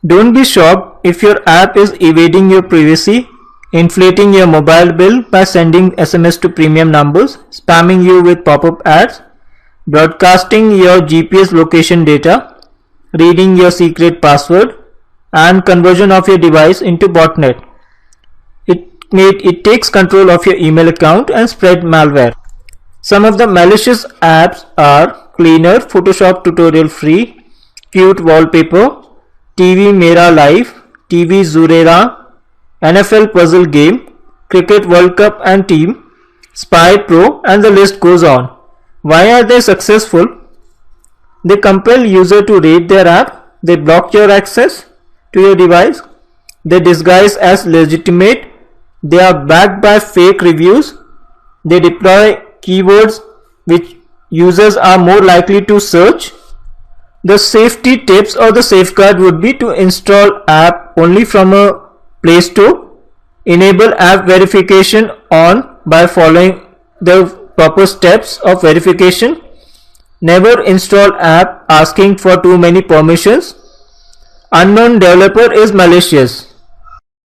Don't be shocked if your app is evading your privacy, inflating your mobile bill by sending SMS to premium numbers, spamming you with pop-up ads, broadcasting your GPS location data, reading your secret password, and conversion of your device into botnet. It takes control of your email account and spread malware. Some of the malicious apps are Cleaner, Photoshop tutorial free, Cute wallpaper, TV Mera Live, TV Zurera, NFL puzzle game, Cricket World Cup and Team, Spy Pro, and the list goes on. Why are they successful? They compel user to rate their app, they block your access to your device, they disguise as legitimate, they are backed by fake reviews, they deploy keywords which users are more likely to search. The safety tips or the safeguard would be to install app only from a Play Store, enable app verification on by following the proper steps of verification, never install app asking for too many permissions, unknown developer is malicious.